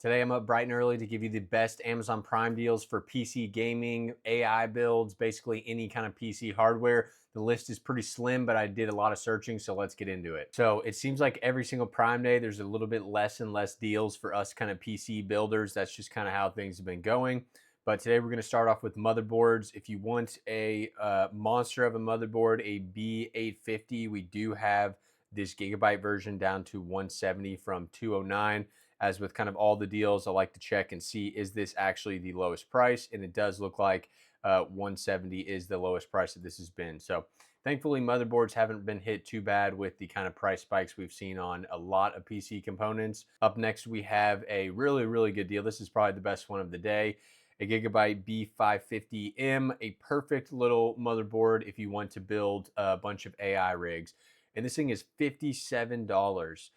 Today I'm up bright and early to give you the best Amazon Prime deals for PC gaming, AI builds, basically any kind of PC hardware. The list is pretty slim, but I did a lot of searching, so let's get into it. So it seems like every single Prime Day, there's a little bit less and less deals for us kind of PC builders. That's just kind of how things have been going. But today we're going to start off with motherboards. If you want a monster of a motherboard, a B850, we do have this gigabyte version down to 170 from 209. As with kind of all the deals, I like to check and see, is this actually the lowest price? And it does look like 170 is the lowest price that this has been. So thankfully, motherboards haven't been hit too bad with the kind of price spikes we've seen on a lot of PC components. Up next, we have a really, really good deal. This is probably the best one of the day. A Gigabyte B550M, a perfect little motherboard if you want to build a bunch of AI rigs. And this thing is $57.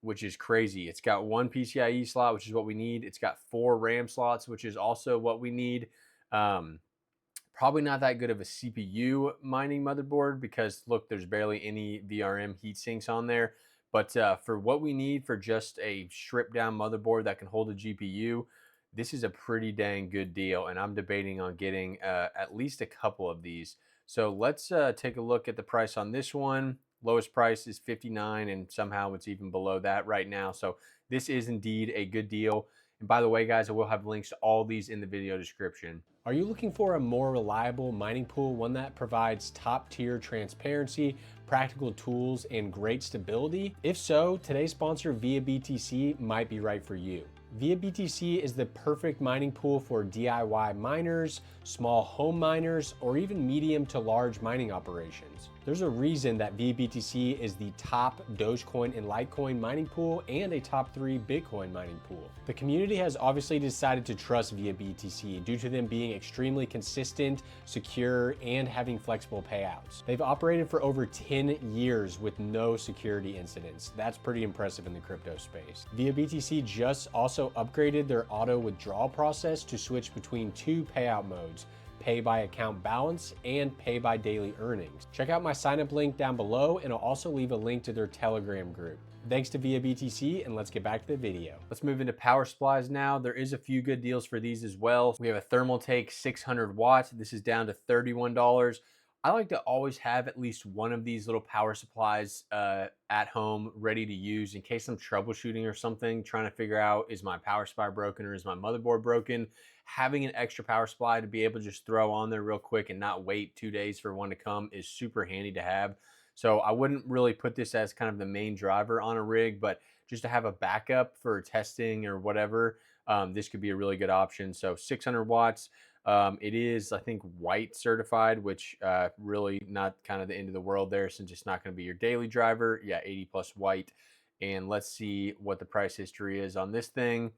Which is crazy. It's got one PCIe slot, which is what we need. It's got 4 RAM slots, which is also what we need. Probably not that good of a CPU mining motherboard because look, there's barely any VRM heat sinks on there. But for what we need for just a stripped down motherboard that can hold a GPU, this is a pretty dang good deal. And I'm debating on getting at least a couple of these. So let's take a look at the price on this one. Lowest price is 59 and somehow it's even below that right now. So this is indeed a good deal. And by the way, guys, I will have links to all these in the video description. Are you looking for a more reliable mining pool, one that provides top tier transparency, practical tools, and great stability? If so, today's sponsor ViaBTC might be right for you. ViaBTC is the perfect mining pool for DIY miners, small home miners, or even medium to large mining operations. There's a reason that ViaBTC is the top Dogecoin and Litecoin mining pool and a top 3 Bitcoin mining pool. The community has obviously decided to trust ViaBTC due to them being extremely consistent, secure, and having flexible payouts. They've operated for over 10 years with no security incidents. That's pretty impressive in the crypto space. ViaBTC just also upgraded their auto withdrawal process to switch between 2 payout modes: pay by account balance and pay by daily earnings. Check out my sign up link down below, and I'll also leave a link to their Telegram group. Thanks to ViaBTC, and let's get back to the video. Let's move into power supplies now. There is a few good deals for these as well. We have a Thermaltake 600 watts. This is down to $31. I like to always have at least one of these little power supplies at home ready to use in case I'm troubleshooting or something, trying to figure out, is my power supply broken or is my motherboard broken? Having an extra power supply to be able to just throw on there real quick and not wait 2 days for one to come is super handy to have. So I wouldn't really put this as kind of the main driver on a rig, but just to have a backup for testing or whatever, this could be a really good option. So 600 watts. It is, I think, white certified, which really not kind of the end of the world there since it's not going to be your daily driver. Yeah, 80 plus white. And let's see what the price history is on this thing.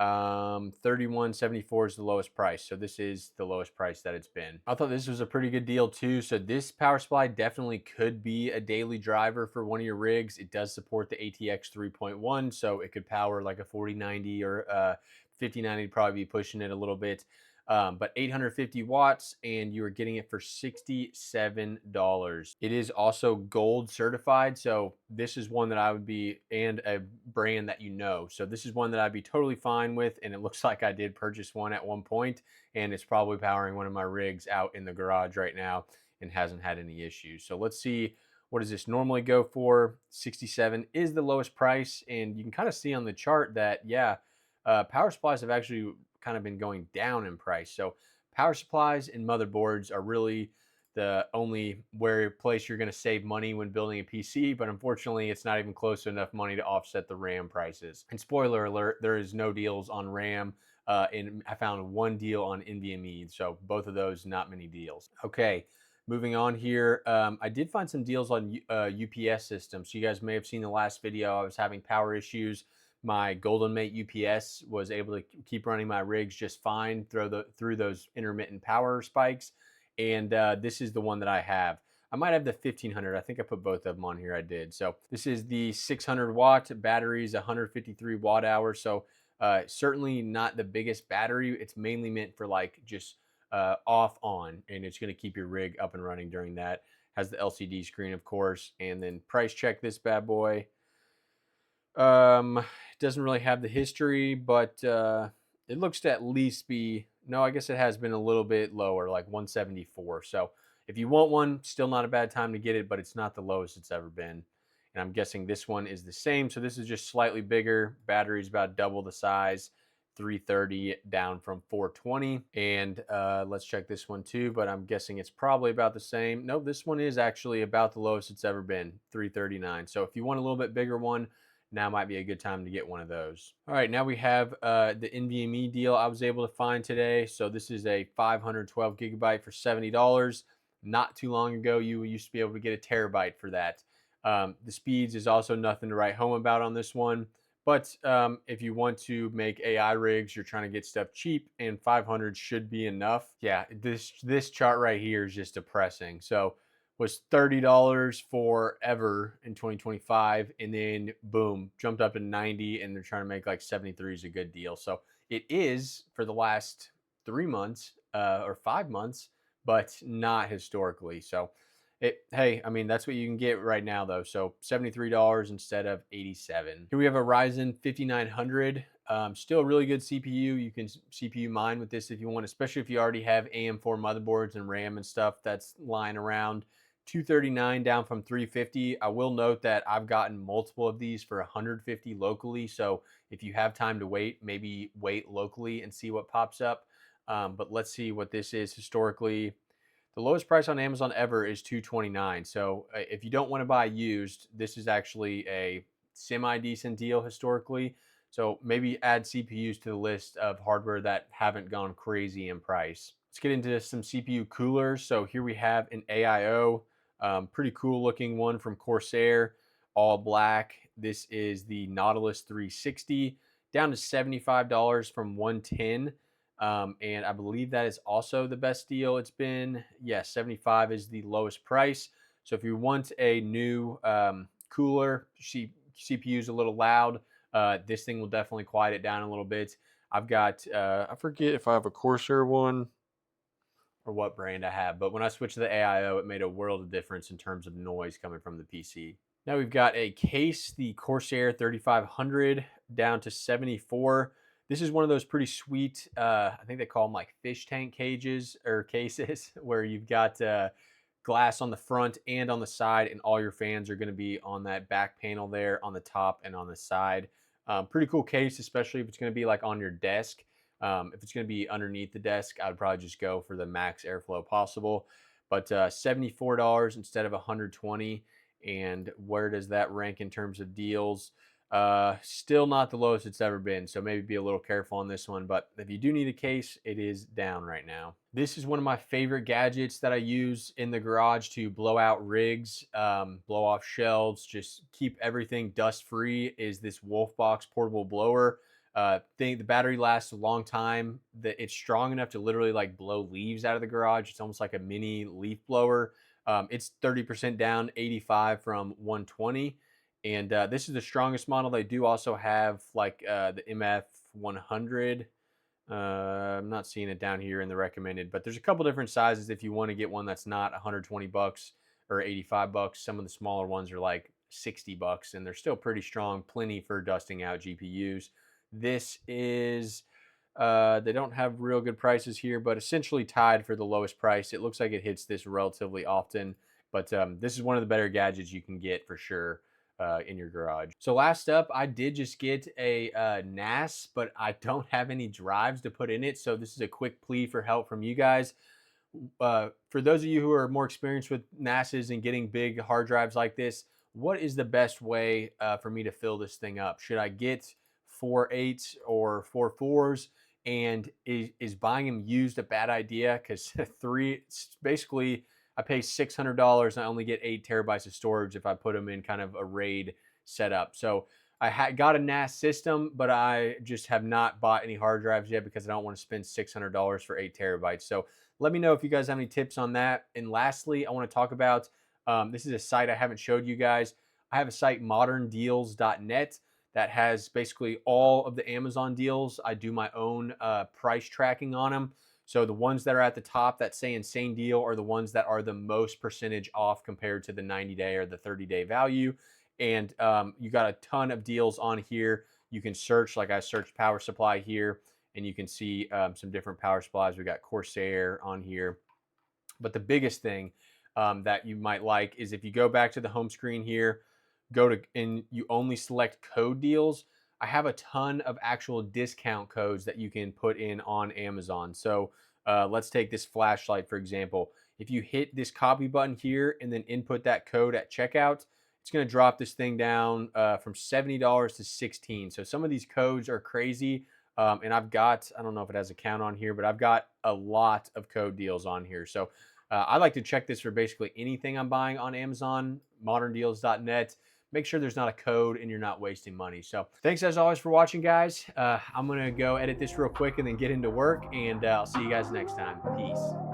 31.74 is the lowest price. So this is the lowest price that it's been. I thought this was a pretty good deal too. So this power supply definitely could be a daily driver for one of your rigs. It does support the ATX 3.1, so it could power like a 4090 or 5090, probably be pushing it a little bit. But 850 watts, and you are getting it for $67. It is also gold certified, so this is one that I would be, and a brand that you know. So this is one that I'd be totally fine with, and it looks like I did purchase one at one point, and it's probably powering one of my rigs out in the garage right now and hasn't had any issues. So let's see, what does this normally go for? 67 is the lowest price, and you can kind of see on the chart that, yeah, power supplies have actually kind of been going down in price. So power supplies and motherboards are really the only place you're going to save money when building a PC, but unfortunately it's not even close to enough money to offset the RAM prices. And spoiler alert, there is no deals on RAM, and I found one deal on NVMe, so both of those, not many deals. Okay, moving on here, I did find some deals on UPS systems. So you guys may have seen the last video, I was having power issues. My Golden Mate UPS was able to keep running my rigs just fine through those intermittent power spikes. And this is the one that I have. I might have the 1500. I think I put both of them on here. I did. So this is the 600 watt batteries, 153 watt hours. So certainly not the biggest battery. It's mainly meant for like just off on, and it's going to keep your rig up and running during that. Has the LCD screen, of course. And then price check this bad boy. It doesn't really have the history, but it looks to at least be, no, I guess it has been a little bit lower, like 174. So if you want one, still not a bad time to get it, but it's not the lowest it's ever been. And I'm guessing this one is the same. So this is just slightly bigger. Battery's about double the size. 330 down from 420. And let's check this one too, but I'm guessing it's probably about the same. No, this one is actually about the lowest it's ever been, 339. So if you want a little bit bigger one, now might be a good time to get one of those. All right, now we have the NVMe deal I was able to find today. So this is a 512 gigabyte for $70. Not too long ago, you used to be able to get a terabyte for that. The speeds is also nothing to write home about on this one. But if you want to make AI rigs, you're trying to get stuff cheap, and 500 should be enough. Yeah, this chart right here is just depressing. So was $30 forever in 2025, and then boom, jumped up to 90, and they're trying to make like 73 is a good deal. So it is for the last 3 months or 5 months, but not historically. So hey, I mean, that's what you can get right now though. So $73 instead of 87. Here we have a Ryzen 5900. Still a really good CPU. You can CPU mine with this if you want, especially if you already have AM4 motherboards and RAM and stuff that's lying around. 239 down from 350. I will note that I've gotten multiple of these for 150 locally. So if you have time to wait, maybe wait locally and see what pops up. But let's see what this is historically. The lowest price on Amazon ever is 229. So if you don't want to buy used, this is actually a semi-decent deal historically. So maybe add CPUs to the list of hardware that haven't gone crazy in price. Let's get into some CPU coolers. So here we have an AIO, pretty cool looking one from Corsair, all black. This is the Nautilus 360, down to $75 from 110. And I believe that is also the best deal it's been. Yes, 75 is the lowest price. So if you want a new cooler, CPU is a little loud, this thing will definitely quiet it down a little bit. I've got, I forget if I have a Corsair one or what brand I have, but when I switched to the AIO, it made a world of difference in terms of noise coming from the PC. Now we've got a case, the Corsair 3500 down to 74. This is one of those pretty sweet, I think they call them like fish tank cages or cases where you've got glass on the front and on the side, and all your fans are going to be on that back panel there on the top and on the side. Pretty cool case, especially if it's going to be like on your desk. If it's going to be underneath the desk, I'd probably just go for the max airflow possible. But $74 instead of 120. And where does that rank in terms of deals? Still not the lowest it's ever been, so maybe be a little careful on this one. But if you do need a case, it is down right now. This is one of my favorite gadgets that I use in the garage to blow out rigs, blow off shelves, just keep everything dust free. Is this Wolfbox portable blower. The battery lasts a long time. It's strong enough to literally like blow leaves out of the garage. It's almost like a mini leaf blower. It's 30% down, 85 from 120. And this is the strongest model. They do also have like the MF 100. I'm not seeing it down here in the recommended, but there's a couple different sizes if you want to get one that's not 120 bucks or 85 bucks. Some of the smaller ones are like 60 bucks, and they're still pretty strong, plenty for dusting out GPUs. This is, they don't have real good prices here, but essentially tied for the lowest price. It looks like it hits this relatively often, but this is one of the better gadgets you can get for sure in your garage. So last up, I did just get a NAS, but I don't have any drives to put in it. So this is a quick plea for help from you guys. For those of you who are more experienced with NASs and getting big hard drives like this, what is the best way for me to fill this thing up? Should I get 4 8s or 4 4s? And is buying them used a bad idea? Because basically I pay $600 and I only get 8 terabytes of storage if I put them in kind of a RAID setup. So I got a NAS system, but I just have not bought any hard drives yet because I don't want to spend $600 for 8 terabytes. So let me know if you guys have any tips on that. And lastly, I want to talk about, this is a site I haven't showed you guys. I have a site, moderndeals.net, that has basically all of the Amazon deals. I do my own price tracking on them. So the ones that are at the top that say insane deal are the ones that are the most percentage off compared to the 90-day or the 30-day value. And you got a ton of deals on here. You can search, like I searched power supply here, and you can see some different power supplies. We got Corsair on here. But the biggest thing that you might like is if you go back to the home screen here, go to, and you only select code deals. I have a ton of actual discount codes that you can put in on Amazon. So let's take this flashlight, for example. If you hit this copy button here and then input that code at checkout, it's going to drop this thing down from $70 to $16. So some of these codes are crazy. And I've got, I don't know if it has a count on here, but I've got a lot of code deals on here. So I like to check this for basically anything I'm buying on Amazon, moderndeals.net. Make sure there's not a code and you're not wasting money. So thanks as always for watching, guys. I'm going to go edit this real quick and then get into work, and I'll see you guys next time. Peace.